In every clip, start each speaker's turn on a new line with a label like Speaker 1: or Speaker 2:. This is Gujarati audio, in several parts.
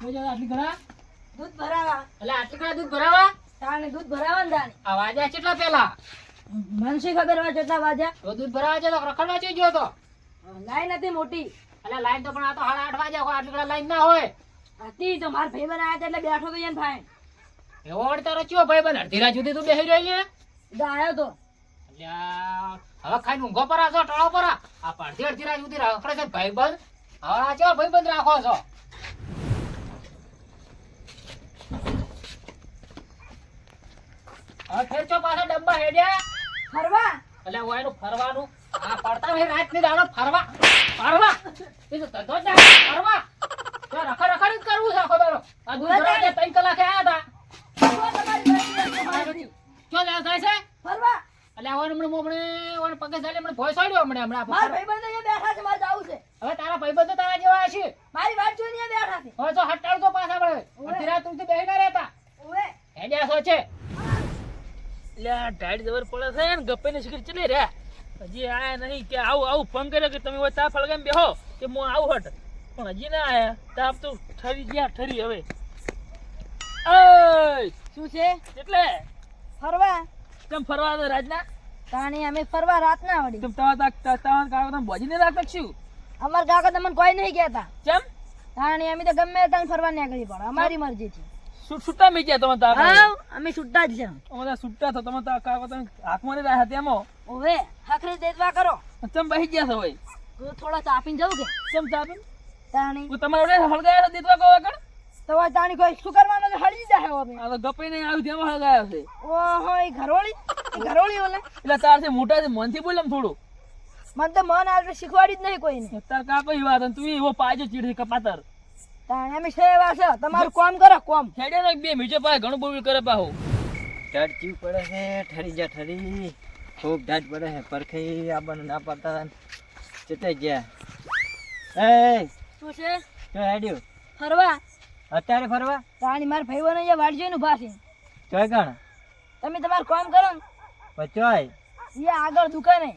Speaker 1: આટલી ઘણા
Speaker 2: દૂધ ભરાવા
Speaker 1: એટલે આટલી ઘણા દૂધ ભરાવા
Speaker 2: તાણે દૂધ ભરાવા ને તાણે
Speaker 1: આ વાજા કેટલા પેલા
Speaker 2: મન શી ખબર હોય કેટલા વાગ્યા
Speaker 1: તો દૂધ ભરાવા છે તો રખડવા ચઈ ગયો તો
Speaker 2: લાઈન હતી મોટી
Speaker 1: એટલે લાઈન તો પણ આ તો 8:30 વાગ્યા હોય આટલી ઘણા લાઈન ના હોય
Speaker 2: હતી તો માર ભાઈ બન આયા એટલે બેઠો તો એને ભાઈ
Speaker 1: એવો વળી તારો ચિયો ભાઈ બન અડધી રાત સુધી તું બેસી રહી છે
Speaker 2: તો આયો તો
Speaker 1: એટલે હવે ખાઈને ઊંઘો પર છો ટળો પર આ અડધી રાત સુધી રખડે છે ભાઈ બન હવે આ ચો ભાઈ બંધ રાખો છો હવે ફેર ચો પાછા ડબ્બા હેડ્યા
Speaker 2: ફરવા
Speaker 1: એટલે ઓયનું ફરવાનું આ પડતા નહીં રાત ની દાડો ફરવા ફરવા એ તો ધંધો જ ના ફરવા તો રખડ જ કરવું છે આખો દાડો આ દૂધ ભરાવા જે 3 કલાકે આયા હતા ચો જાય છે
Speaker 2: ફરવા
Speaker 1: એટલે આવવાનું હમણાં મોપણે ઓને પગે ચાલે હમણાં ભોય છોડ્યો હમણાં
Speaker 2: માર ભાઈ બન અહીંયા બેઠા છે મારે જાવું છે
Speaker 1: હવે તારા ભાઈબંધો તારા જેવા છે
Speaker 2: મારી વાત જોઈને અહીંયા બેઠા છે
Speaker 1: હવે તો હટાડ તો પાછા પડે અડધી રાત સુધી બેહી ના રહેતા
Speaker 2: ઓવે
Speaker 1: હેડ્યા છો છે
Speaker 3: લ્યા ટાઈટ જબર પડે છે ને ગપ્પે ને શિખર ચલે રે હજી આયા નહીં કે આવું ફોન કર્યો કે તમે તાપ ફળગામ બેહો કે હું આવું હટ પણ હજી ના આયા તાપ તો ઠરી ગયા ઠરી હવે ઓય
Speaker 2: શું છે
Speaker 3: એટલે
Speaker 2: ફરવા
Speaker 3: કેમ ફરવા તો રાજના
Speaker 2: તાણી અમે ફરવા રાતના વળી
Speaker 3: તમે તમારા કાકા તમે બોજીને રાખતા શું
Speaker 2: અમાર કાકા તમને કોઈ નહીં કહેતા
Speaker 3: કેમ
Speaker 2: તાણી અમે તો ગમે ત્યાં ફરવા નીકળી પડે અમારી મરજી છે
Speaker 3: છૂટા મી ગયા તમે તાપ
Speaker 2: હા અમે છૂટા જ છે
Speaker 3: અમે છૂટા તો તમે કાકા તમે હાથમાં નહીં રહ્યા તેમાં
Speaker 2: ઓવે હખરી દેતવા કરો
Speaker 3: તમે બહી ગયા છો ભાઈ
Speaker 2: હું થોડા ચાપીને જાઉં કે
Speaker 3: કેમ ચાપી
Speaker 2: તાણી
Speaker 3: હું તમારે હળગાયા દેતવા કહો આગળ
Speaker 2: તો હવે તાણી કોઈ શું કરવાનું છે હળી જાય હવે
Speaker 3: આ તો ગપ્પે નહીં આવ્યું તેમાં હળગાયા છે
Speaker 2: ઓહો એ ઘરોળી ઓલે
Speaker 3: એટલે તારથી મોટા છે મનથી બોલ એમ થોડું
Speaker 2: મને તો મન આજે શીખવાડી જ નહીં કોઈને
Speaker 3: તાર કાકો ઈ વાત અને તું એવો પાજો ચીડ કપાતર
Speaker 2: તાણી અમે સેવા છે તમારું કામ કરો કામ
Speaker 3: હેડે ને બે મીઠે પાય ઘણું બોલ કરે પાહો
Speaker 4: ઢાઢ ચીવ પડે છે ઠરી જા ઠરી ખૂબ ઢાઢ પડે છે પરખી આબાનું ના પડતા ચેતાઈ ગયા એ
Speaker 2: શું છે
Speaker 4: તો હેડ્યું
Speaker 2: ફરવા
Speaker 4: અત્યારે ફરવા
Speaker 2: તાણી મારા ભાઈ બન અહીંયા વાડ જોઈને ઉભા છે
Speaker 4: ચોય કણ
Speaker 2: તમે તમારું કામ કરો ને
Speaker 4: પચોય
Speaker 2: એ આગળ દુકાને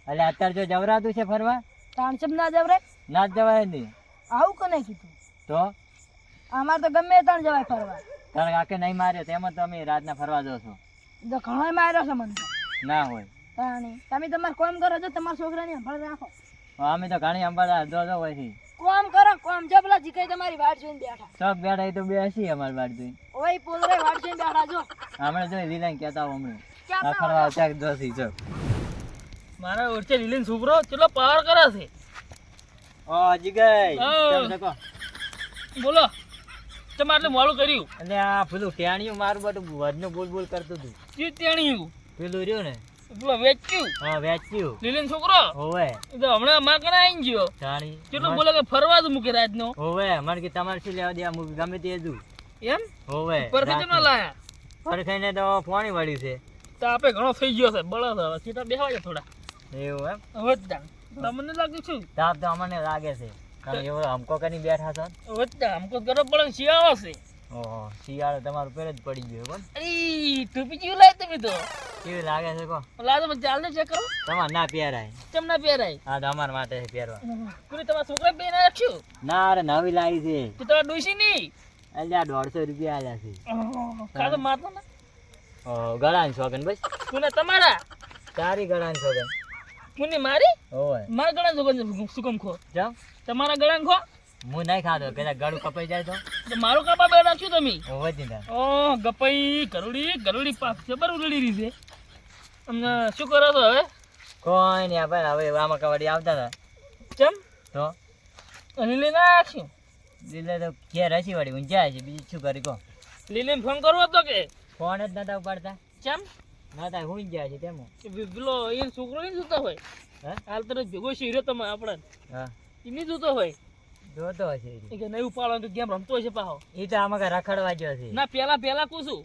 Speaker 4: એટલે અત્યારે જો જવરાતું છે ફરવા
Speaker 2: તાણચમ ના જવરે
Speaker 4: ના જ જવાય નહીં
Speaker 2: આવું કોને કીધું
Speaker 4: તો
Speaker 2: અમારે તો ગમે ત્યાં જવાય ફરવા
Speaker 4: તારા કાકે નહીં માર્યો તેમાં તમે રાતના ફરવા જો છો
Speaker 2: તો ઘણો માર્યો છે મને તો.
Speaker 4: ના હોય
Speaker 2: તાણી તમે તમારું કામ કરો છો તમારા છોકરાને સંભાળ રાખો
Speaker 4: અમે તો ઘણી અંબાડા જો જો હોય છે
Speaker 2: કામ કરો કામ જો પેલા જીકાઈ તમારી વાડ જોઈને બેઠા
Speaker 4: સબ બેઠા એ તો બેસી અમારી બાર જોઈ
Speaker 2: ઓય પોલરે વાડ જોઈને બેઠા જો
Speaker 4: હમણાં જોઈ રીલાઈ કહેતા હું હમણાં
Speaker 2: ક્યાં
Speaker 4: આ ફરવા આવતા જોશી છો
Speaker 3: મારા ઓરચે લીલીન છોકરો ચલો પાવર કરે છે
Speaker 4: ઓ જીગઈ
Speaker 3: હા.
Speaker 4: કેમ શકો
Speaker 3: બોલો તમે આટલું મોડું કર્યું
Speaker 4: એટલે આ પેલું ટેણિયું મારું બધું વધનું બોલ બોલ કરતું હતું
Speaker 3: ચી તેણ્યું
Speaker 4: પેલું રહ્યું ને
Speaker 3: પેલો વેચ્યું
Speaker 4: હા વેચ્યું
Speaker 3: લીલીન છોકરો
Speaker 4: હોવે
Speaker 3: એ તો હમણાં અમારા કને આવી ગયો
Speaker 4: જાણી
Speaker 3: કેટલું બોલે કે ફરવા જ મૂકે રાતનો
Speaker 4: હોવે મને કે તમારે શું લેવા દે આ મૂવી ગમે તે દઉં
Speaker 3: એમ
Speaker 4: હોવે
Speaker 3: પરખે કેમ ના લાયા
Speaker 4: પરખાઈને તો પાણી વળ્યું છે
Speaker 3: તો આપે ઘણો થઈ ગયો છે બળો છે હવે સીટા બેહવા છે થોડા
Speaker 4: એવું એમ
Speaker 3: હવે જ જા તમને લાગ્યું છું
Speaker 4: તાપ તો અમને લાગે છે કારણ કે એવો હમકો કરીને બેઠા છો
Speaker 3: હવે જ જા અમકો ગરમ પડે ને શિયાળો છે
Speaker 4: ઓહો શિયાળો તમારું પેર જ પડી ગયો કોણ
Speaker 3: અરે ટોપી જેવું લાય તમે તો
Speaker 4: કેવી લાગે છે કો
Speaker 3: લાજો મને ચાલને ચેક કરો
Speaker 4: તમારે ના પહેરાય
Speaker 3: કેમ ના પહેરાય
Speaker 4: આ તો અમારા માટે છે પહેરવા
Speaker 3: પૂરી તમારા છોકરા બેન રાખ્યું
Speaker 4: ના અરે નવી લાવી છે
Speaker 3: તો તમારા ડોસી નહીં
Speaker 4: એટલે આ 150 રૂપિયા આલ્યા છે
Speaker 3: કાતો મારતો ને
Speaker 4: ઓહો ગળાની શોખન બસ
Speaker 3: કોને તમારા
Speaker 4: તારી ગળાની શોખન
Speaker 3: કોને મારી
Speaker 4: હોવે
Speaker 3: મારા ગળા જોગન સુકમ ખો
Speaker 4: જાવ
Speaker 3: તમારા ગળા ખો
Speaker 4: હું નહીં ખાતો કદાચ ગળું કપાઈ જાય
Speaker 3: તો મારું કાપા બે રાખ્યું તમે
Speaker 4: હોવે જ ને
Speaker 3: ઓ ગપાઈ ગરુડી પાક જબર ઉલડી રહી છે અમને શું કરો છો હવે
Speaker 4: કોઈ નહીં આપણે હવે આમાં કવાડી આવતા હતા
Speaker 3: કેમ
Speaker 4: તો
Speaker 3: લીલી ના રાખ્યું
Speaker 4: દિલે તો ઘેર હસી વાળી ઊંઝા છે બીજું શું કરી કહો
Speaker 3: લીલીને ફોન કરવો હતો કે
Speaker 4: ફોન જ નતા ઉપાડતા
Speaker 3: કેમ
Speaker 4: નતા હું ગયા છે તેમાં
Speaker 3: કે પેલો એ છોકરો નહીં જોતો હોય
Speaker 4: હે
Speaker 3: હાલ તરત ભેગો શીર્યો તમે આપણે
Speaker 4: હા
Speaker 3: એ નહીં જોતો હોય
Speaker 4: જોતો હશે
Speaker 3: એ કે નહીં ઉપાડવાનું તો ગેમ રમતો હશે પાહો
Speaker 4: એ તો આમાં કઈ રખડવા ગયો છે
Speaker 3: ના પેલા કુશું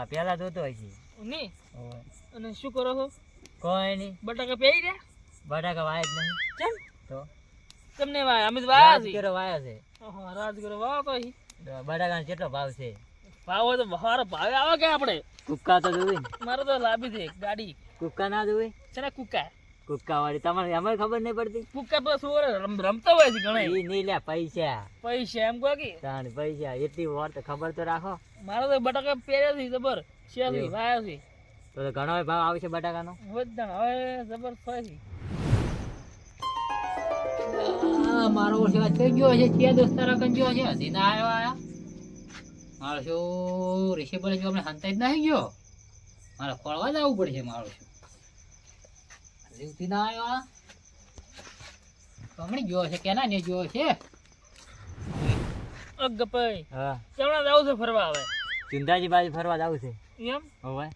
Speaker 4: પેલા જોતો હશે
Speaker 3: નહીં
Speaker 4: હોવે.
Speaker 3: અને શું કરો છો
Speaker 4: કોઈ નહીં
Speaker 3: બટાકા પેઈ રહ્યા
Speaker 4: બટાકા વાય જ નહીં
Speaker 3: કેમ
Speaker 4: તો
Speaker 3: તમને વાય અમે તો વાયા છીએ
Speaker 4: રાજગીરો વાયો છે
Speaker 3: હા રાજગરો વાવ તો અહીં
Speaker 4: તો બટાકાનો કેટલો ભાવ છે
Speaker 3: ભાવ હોય તો બહાર ભાવે આવે કે આપણે
Speaker 4: કુક્કા તો જોવી ને
Speaker 3: મારે તો લાવી દે ગાડી
Speaker 4: કુક્કા ના જોવી
Speaker 3: છે ને કુકા
Speaker 4: કુક્કાવાળી તમારે એમાં ખબર નહીં પડતી
Speaker 3: કુક્કા પર સોરે રમતા હોય છે ઘણા
Speaker 4: ઈ નહીં લ્યા પૈસા
Speaker 3: પૈસા એમ કહો કે
Speaker 4: તાણ પૈસા એટલી વાર તો ખબર તો રાખો
Speaker 3: મારો તો બટાકા પહેર્યા છે જબર શેરી વાયા છે
Speaker 4: તો ઘણો ભાવ આવશે બટાકાનો
Speaker 3: વધણ હવે જબર થાય છે
Speaker 1: મારો સેવા થઈ ગયો છે ત્યાં દોસ્તારા કંજો છે હજી ના આવ્યો આયા મારો શું રિશેબલ જો આપણે હંતાઈ જ નહીં ગયો મારે ખોળવા જવું પડશે મારો શું હજી સુધી ના આવ્યો આ હમણાં ગયો છે કેના ને ગયો છે
Speaker 3: ગપાઈ
Speaker 4: હા
Speaker 3: કેવડા જાવ છે ફરવા આવે
Speaker 4: ચુંદાજી બાજુ ફરવા જાવ છે
Speaker 3: એમ
Speaker 4: હવે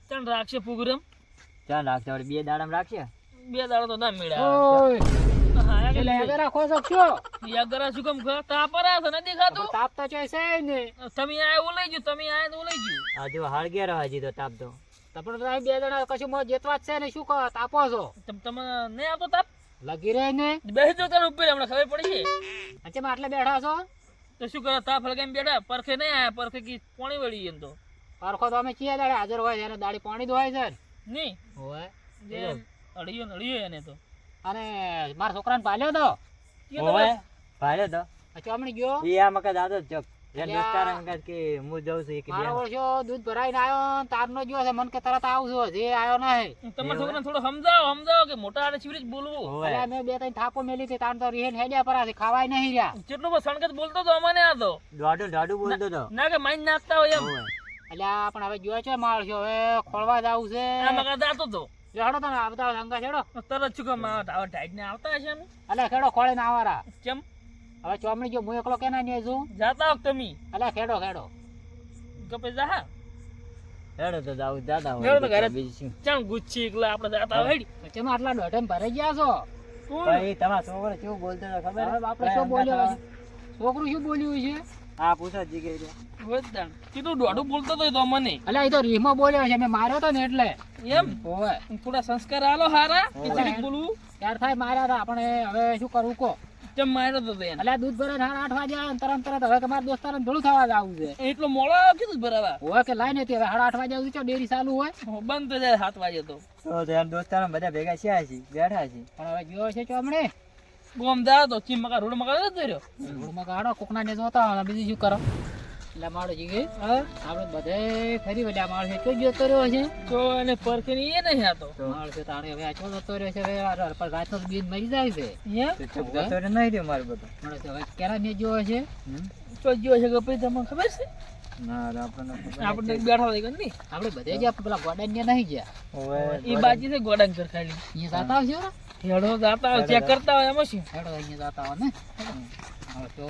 Speaker 3: ચાલ રાખશે પ્રોગ્રામ
Speaker 4: ચાલ રાખશે વળી 2 દાડામાં રાખશે
Speaker 3: 2 દાડા તો ના મેળા
Speaker 1: ઓય
Speaker 3: હા
Speaker 1: એટલે આગળ રાખો છો શું
Speaker 3: યાગરા શું કેમ તાપરા છે નથી ખાતું
Speaker 1: તાપ તો છે ને
Speaker 3: તમે આય ઓલઈ ગયો તમે આય તો ઓલઈ ગયો
Speaker 4: આ જો હળગે રહો હજી તો તાપ તો
Speaker 1: તમે તો બે જણા કશું મોં જેતવા જ છે ને શું કહો તાપો છો
Speaker 3: તમે નહીં આવતો તાપ
Speaker 1: લગી રહે ને
Speaker 3: બેસી જો તાર ઉપર હમણાં ખબર પડી છે
Speaker 1: અચ્છા આટલે બેઠા છો
Speaker 3: તો શું કરે તાપ હલગાઈ બેઠા પરખે નહીં આયા પરખે કી પાણી વળી એમ તો
Speaker 1: પારખો તો અમે ચિયા દાડે હાજર હોય એને દાડી પાણી જ હોય છે
Speaker 3: નહીં
Speaker 1: હોય
Speaker 3: જે અડિયો એને તો
Speaker 1: અને મારા છોકરાને પાલ્યો તો
Speaker 4: ઓય ભાડે તો
Speaker 1: અચ્છા હમણાં ગયો
Speaker 4: ઈ આ મકા દાદો ચક એ દોસ્તાર અંગત કે હું જાઉં છું એક
Speaker 1: મારો
Speaker 4: બે
Speaker 1: ઓળખ્યો દૂધ ભરાઈને આવ્યો તારનો ગયો છે મન કે તરત આવજો જે આવ્યો નહીં
Speaker 3: તમારા છોકરાને થોડો સમજાવો કે મોટા આડે ચીવરી જ બોલવું
Speaker 1: એટલે
Speaker 4: ઓય
Speaker 1: મેં બે ત્રણ થાપો મેલી હતી તાર તો રીહેન હેડ્યા પરા છે ખાવાય નહીં રહ્યા
Speaker 3: જેટલું બસ સંગત બોલતો તો અમને આ તો
Speaker 4: દાડુ બોલતો તો
Speaker 3: ના કે માઈન નાખતા હોય એમ
Speaker 4: ઓય
Speaker 1: એટલે આ પણ હવે જોયો છે માળશો હવે ખોળવા જવું છે
Speaker 3: આ મકા જાતો તો
Speaker 1: હેડો તમે આવતા સંગા છેડો
Speaker 3: તરત શું કામ આવા ટાઈટ ને આવતા હશે એમ
Speaker 1: એટલે ખેડો ખોળે ને આવારા
Speaker 3: કેમ
Speaker 1: હવે ચોમણી જો હું એકલો કેના ને છું
Speaker 3: જાતા હો તમે
Speaker 1: એટલે ખેડો ખેડો
Speaker 3: કપે જા
Speaker 4: હેડો તો જાવ દાદા
Speaker 3: હેડો તો ઘરે.
Speaker 4: હોય બીજું શું
Speaker 3: ચાલ ગુચ્છી એકલા આપણે જાતા હેડી
Speaker 1: પછી આટલા દોઢે ભરાઈ ગયા છો
Speaker 3: કોણ
Speaker 4: ભાઈ તમારા છોકરો કેવું બોલતો તો ખબર
Speaker 1: હવે બાપરે શું બોલ્યો હશે? છોકરું શું બોલ્યું છે
Speaker 4: હા પૂછો જીગે રે
Speaker 3: વધણ કીધું દોઢું બોલતો તો મને
Speaker 1: એટલે એ તો રીમો બોલ્યો છે મેં માર્યો તો ને એટલે
Speaker 3: એમ
Speaker 1: ઓય
Speaker 3: થોડા સંસ્કાર આલો હારા કે જરીક બોલવું
Speaker 1: ત્યાર થાય માર્યા હતા આપણે હવે શું કરવું કો
Speaker 3: કેમ માર્યો તો એને
Speaker 1: એટલે દૂધ ભરે 8:30 વાગે આવે ને તરત હવે કે મારા દોસ્તારોને ભેળું થવા જવું છે
Speaker 3: એટલો મોડો આવ્યો કીધું બરાબર
Speaker 1: હોય કે લાઈને હતી હવે 8:30 વાગે સુધી ચો ડેરી ચાલુ હોય
Speaker 3: બંધ થઈ જાય 7 વાગે તો
Speaker 4: તો એમ દોસ્તારો બધા ભેગા થયા છે બેઠા છે
Speaker 1: પણ હવે ગયો છે ચોમણે
Speaker 3: ગોમ જા તો ચીમ મકા રોડ મકા નથી રહ્યો
Speaker 1: રોડમાં કાઢો કોકના ને જોતા હોય બીજું શું કરો એટલે મારો જીગે આપણે બધે ફરી વળ્યા માણસે ચો જતો રહ્યો છે
Speaker 3: તો એને પરખે ની એ નહીં આતો
Speaker 1: માણસે તાણે હવે આ ચો જતો રહ્યો છે હવે પર રાતનો બીજ મરી જાય છે
Speaker 3: એમ
Speaker 4: તો ચૂપ જતો રે નહીં રહ્યો મારું બધું
Speaker 1: માણસે હવે કેરા ને જો છે
Speaker 3: તો ગયો છે કે પછી તમને ખબર છે
Speaker 4: ના આપણને ખબર
Speaker 3: આપણે બેઠા હોય કે નહીં
Speaker 1: આપણે બધે જ પેલા ગોડાન ને નહીં ગયા
Speaker 4: ઓય
Speaker 3: એ બાજી છે ગોડાંગ કર ખાલી
Speaker 1: અહીંયા જાતા આવશે
Speaker 3: હેડો જાતા હોય ચેક કરતા હોય એમાં શું
Speaker 1: હેડો અહીંયા જાતા હોય ને હવે તો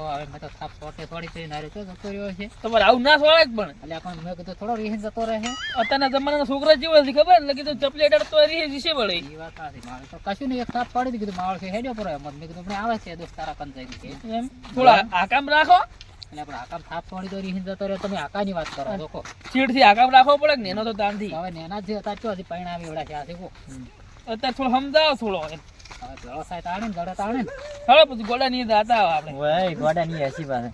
Speaker 1: હવે મેં તો થાપ સોટે થોડી કરીને હારે તો જતો રહ્યો છે
Speaker 3: તમારે આવું ના સોળે જ પણ
Speaker 1: એટલે પણ મેં કીધું થોડો રીહીન જતો રહે
Speaker 3: અત્યારના જમાનાના છોકરા જેવા છે ખબર એટલે કીધું ચપલી અડાડતો રહી જશે વળે
Speaker 1: એ વાત સાચી મારે તો કશું નહીં એક થાપ પડી દીધી કીધું માણસ હેડ્યો પર એમ મેં કીધું આપણે આવે છે દોસ્તારા કંજાઈ કે
Speaker 3: એમ થોડા આકામ રાખો
Speaker 1: એટલે આપણે આકામ થાપ પડી તો રીહીન જતો રહ્યો તમે આકાની વાત કરો લોકો
Speaker 3: ચીડથી આકામ રાખવો પડે કે એનો તો તાનથી
Speaker 1: હવે નેના જ હતા ચો હજી પરિણામ એવડા છે આ છે કો
Speaker 3: અત્યારે થોડો સમજાવો થોડો એમ
Speaker 1: હવે ભેળો સાહેબ તાણે ને જડે તાણે ને
Speaker 3: હવે પછી ગોડા ની જાતા હોય આપણે
Speaker 4: ઓય ગોડા ની હસી પાસે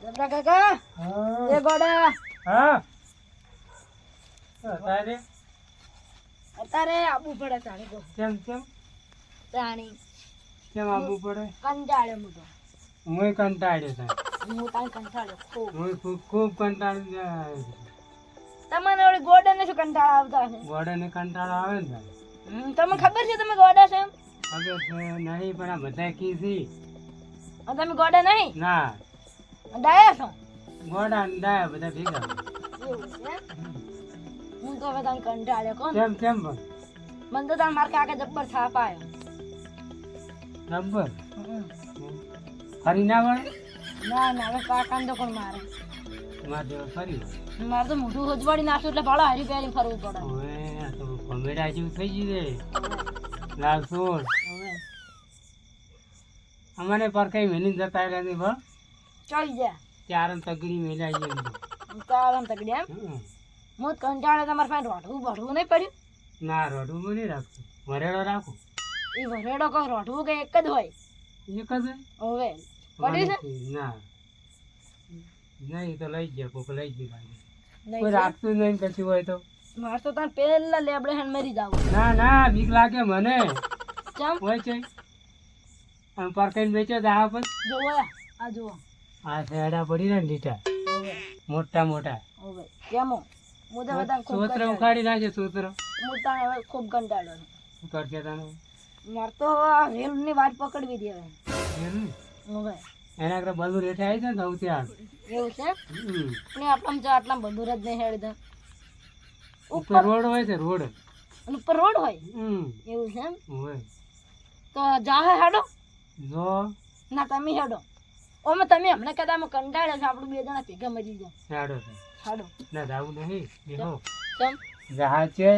Speaker 2: જબરા કાકા એ ગોડા
Speaker 4: હા તારે
Speaker 2: અત્યારે આબુ પડે તાણી તો
Speaker 5: કેમ
Speaker 2: તાણી
Speaker 5: કેમ આવવું પડે
Speaker 2: કંટાળ્યો હું તો
Speaker 5: હું કંટાળ્યો થાય
Speaker 2: હું તાણી કંટાળ્યો ખૂબ
Speaker 5: હું ખૂબ કંટાળી જાય
Speaker 2: તમને ઓલી ગોડા ને શું કંટાળા આવતા હશે
Speaker 5: ગોડાને કંટાળો આવે ને ભાઈ
Speaker 2: તમને ખબર છે તમે ગોડા છો એમ
Speaker 5: હવે છે નહીં પણ આ બધા કી છે
Speaker 2: અને તમે ગોડા નહીં
Speaker 5: ના
Speaker 2: ડાયા છો
Speaker 5: ગોડા ને ડાયા બધા ભેગા
Speaker 2: એવું છે હું તો હવે તાણી કંટાળ્યો કોણ
Speaker 5: કેમ પણ
Speaker 2: મને તો તાર માર કાકા જબ્બર થાપ આવ્યો
Speaker 5: રબર ફરી ના વળે
Speaker 2: ના ના હવે કાકાને તો કોણ મારે
Speaker 5: મારે જેવો ફરી વળે
Speaker 2: મારે તો મોઢું હોજવાડી નાખ્યું એટલે ભાડા હરી પહેરી ફરવું પડે
Speaker 5: હવે આ તો ભમેડા જેવું થઈ ગયું છે લાલ સોળ
Speaker 2: હવે
Speaker 5: અમને પર કઈ મહિને જતા રહ્યા નહીં ભણ
Speaker 2: ચડી જા
Speaker 5: ચાર તગડી મેલાઈ એમ
Speaker 2: તારમ તકડી એમ હું જ કંટાળે તમારે પાસે રોઢવું ભરવું નહીં પડ્યું
Speaker 5: ના રોડું મને નહીં રાખતું વરેડો રાખું
Speaker 2: એ ભરેડો કહો રોઢવું કે એક જ હોય
Speaker 5: એક જ
Speaker 2: હવે પડ્યું છે
Speaker 5: ના નહીં તો લઈ ગયા કોક લઈ ગયું ભાઈ
Speaker 2: નહીં
Speaker 5: કોઈ
Speaker 2: છે.
Speaker 5: રાખતું નહીં કશું હોય તો.
Speaker 2: મારે તો તાર પેલા લેબડે હેન મરી જાવ
Speaker 5: ના ના બીક લાગે મને
Speaker 2: ચમ
Speaker 5: હોય છે આમ પરખાઈને વેચો તો આ પણ
Speaker 2: જોવો આ જુઓ
Speaker 5: આ શેડા પડી ને લીટા
Speaker 2: ઓવે
Speaker 5: મોટા મોટા
Speaker 2: ઓવે કેમો હું તો બધા ખૂબ
Speaker 5: સૂત્ર
Speaker 2: કંટાળ્યો.
Speaker 5: ઉખાડી નાખે સૂત્ર
Speaker 2: હું તાણ હવે ખૂબ કંટાળ્યો છું.
Speaker 5: શું કરશે તને
Speaker 2: મારે તો આ રેલની વાટ પકડવી દે હવે
Speaker 5: એનું?
Speaker 2: ઓવે
Speaker 5: એના કરતા બધું રેઠે આવી છે ને સૌથી હાલ
Speaker 2: એવું છે
Speaker 5: હમ.
Speaker 2: પણ આટલામાં જો આટલા બંદૂર જ નહીં હેડ દે
Speaker 5: ઉપર રોડ હોય છે રોડ
Speaker 2: અને ઉપર રોડ હોય
Speaker 5: હમ
Speaker 2: એવું છે એમ
Speaker 5: હોય
Speaker 2: તો જાહે હેડો
Speaker 5: જો
Speaker 2: ના તમે હેડો ઓમે તમે હમણાં કદાચ અમે કંટાળ્યા છે આપણે બે જણા ભેગા મરી જાય
Speaker 5: હેડો છે
Speaker 2: હેડો
Speaker 5: ના જાવું નહીં બેહો
Speaker 2: ચમ
Speaker 5: જહાજ છે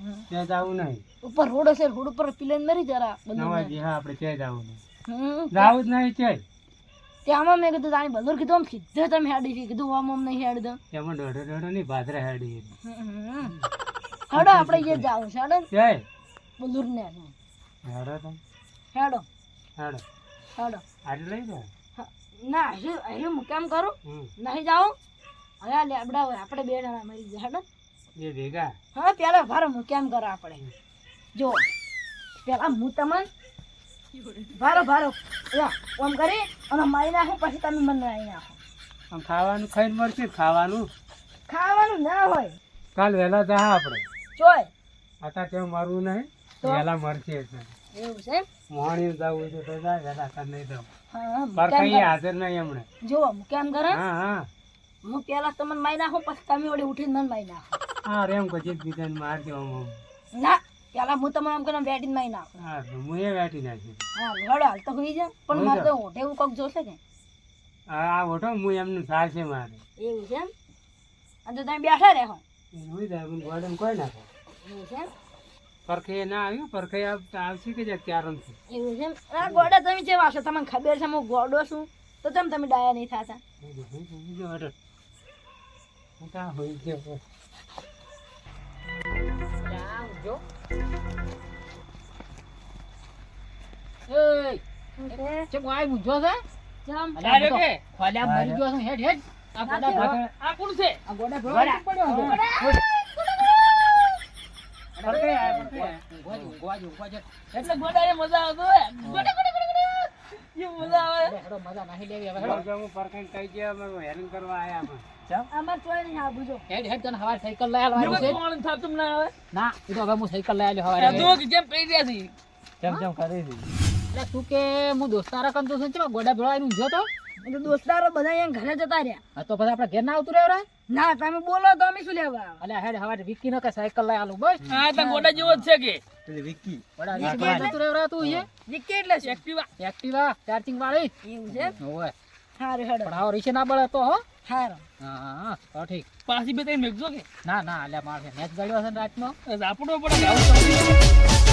Speaker 2: હમ.
Speaker 5: ત્યાં જાવું નહીં
Speaker 2: ઉપર રોડ હશે રોડ ઉપર પ્લેન મરી જરા
Speaker 5: નવા જી હા આપણે ત્યાં જાવું નહીં
Speaker 2: હમ
Speaker 5: જાવું જ નહીં છે
Speaker 2: ત્યાંમાં મેં કીધું તાણી બંદૂર કીધું આમ સીધે તમે હેડી છે કીધું આમ નહીં હેડ દો
Speaker 5: તેમાં દોઢો નહીં ભાદરા હેડી
Speaker 2: હેડો આપણે એ જાવું છે હેડો
Speaker 5: છે
Speaker 2: બંદૂર ને
Speaker 5: હેડો તો
Speaker 2: હેડો
Speaker 5: હેડો
Speaker 2: હેડો
Speaker 5: આટલું લઈ જાઓ
Speaker 2: હા, ના હજુ હું કેમ કરું
Speaker 5: હમ
Speaker 2: નહીં જાઉં હવે આ લેબડા હોય આપણે બે જણા મરી જાય હેડો
Speaker 5: એ ભેગા
Speaker 2: હા પેલા ભારો હું કેમ કરો આપણે જો પેલા હું તમને ભારો ભારો ઓમ કરી અને મારી નાખું પછી તમે મને મારી નાખો
Speaker 5: આમ ખાવાનું ખાઈને મળશે ખાવાનું
Speaker 2: ખાવાનું ના હોય
Speaker 5: કાલ વહેલા જા આપણે
Speaker 2: જોય
Speaker 5: અત્યારે કેવું મારવું નહીં
Speaker 2: તો?
Speaker 5: વહેલા મળશે
Speaker 2: એવું છે
Speaker 5: મોણી જવું છે તો જાય વહેલા કાલ નહીં જવું
Speaker 2: હા હું
Speaker 5: પર
Speaker 2: કેમ
Speaker 5: કઈ
Speaker 2: કરું?
Speaker 5: હાજર નહીં એમણે
Speaker 2: જો હું કેમ કરે
Speaker 5: હા હા
Speaker 2: હું પેલા તમને મારી નાખું પછી તમે વળી ઉઠીને મને મારી નાખો
Speaker 5: હા રેમ પછી બીજાને મારજો આમ
Speaker 2: ના પેલા હું તમને આમ કરીને બેટીને મારી નાખું
Speaker 5: હા તો હું એ વેઠી નાખી
Speaker 2: હા હળો હાલ તો હોઈ જાય પણ
Speaker 5: હોઈ
Speaker 2: મારે
Speaker 5: જા.
Speaker 2: તો ઓઢે એવું કોક જોશે કે
Speaker 5: આ ઓઠો હું એમનું સારશે મારે
Speaker 2: એવું છે એમ અને તો તમે બેઠા રહો
Speaker 5: હોય જાય મને ગોડન કોઈ નાખો
Speaker 2: એવું છે એમ
Speaker 5: પરખે ના આવ્યું પરખે આવશે કે જે ક્યારણ છે
Speaker 2: એવું છે એમ આ ગોડા તમે જેવા છો તમને ખબર છે હું ગોડો છું તો તમે ડાયા નહીં થતા
Speaker 5: બીજો ઓર્ડર હોય ગયો
Speaker 1: જો એય ચમ આય મૂંઝો છે
Speaker 2: જમ
Speaker 1: અલ્યા
Speaker 3: અરે
Speaker 1: આ તો
Speaker 3: કે?
Speaker 1: ખોલ્યા મરી ગયો છે હેડ હેડ આ ગોડા
Speaker 2: ના,
Speaker 1: ભેળો-
Speaker 3: આ કોણ છે
Speaker 1: આ ગોડા ભેળો
Speaker 2: ગોડા.
Speaker 1: પડ્યો છે.
Speaker 5: પરખે આય, પરખે આય.
Speaker 1: ઊંઘવા જ, ઊંઘવા જ.
Speaker 3: એટલે ગોડાએ મજા આવતો હોય ગોડા ગોડા ગોડા ગોડા એ મજા આવે
Speaker 1: હેડો, મજા નહીં લેવી હવે હેડો.
Speaker 5: હું પરખાઈને કહી ગયા અમે હેરાન કરવા આયા પણ
Speaker 2: અમાર ચોય નહીં આ બુજો
Speaker 1: હેડ હેડ તને હવારે સાયકલ લઈ આલવાની છે
Speaker 3: કોણ થાતું ના આવે
Speaker 1: ના એ તો હવે હું સાયકલ લઈ આલ્યો
Speaker 3: આ
Speaker 1: હવારે
Speaker 3: તો કે જેમ કહી રહ્યા છે
Speaker 5: ચમ ચમ કરી દીધી
Speaker 1: એટલે તું કે હું દોસ્તારા કન તો છું ચમ ગોડા ભેળો આવીને ઊંઝો તો
Speaker 2: એટલે દોસ્તારો બધા અહીંયા ઘરે જતા રહ્યા
Speaker 1: હા તો પછી આપણે ઘેર ના આવતું રહ્યો રે
Speaker 2: ના તમે બોલો તો અમે શું લેવા આવે?
Speaker 1: અલ્યા હેડ હવારે વિકી નો કે સાયકલ લઈ આલું બસ
Speaker 3: હા તો ગોડા જેવો જ છે કે
Speaker 5: પેલી વિકી
Speaker 1: ગોડા વિકી ભાઈ જતું રહ્યો રે તું એ
Speaker 2: વિકી એટલે શું?
Speaker 3: એક્ટિવા
Speaker 1: એક્ટિવા ચાર્જિંગ વાળી
Speaker 2: એવું છે
Speaker 1: ઓય
Speaker 2: હારું હેડો
Speaker 1: પણ આવો રીશે ના બળે તો હો
Speaker 2: હારું
Speaker 1: હા હા તો ઠીક
Speaker 3: પાછી બે ત્રણ મેઘજો કે
Speaker 1: ના ના અલ્યા મારે નેટ ગાડ્યો છે ને રાતનો
Speaker 3: આપણો પડે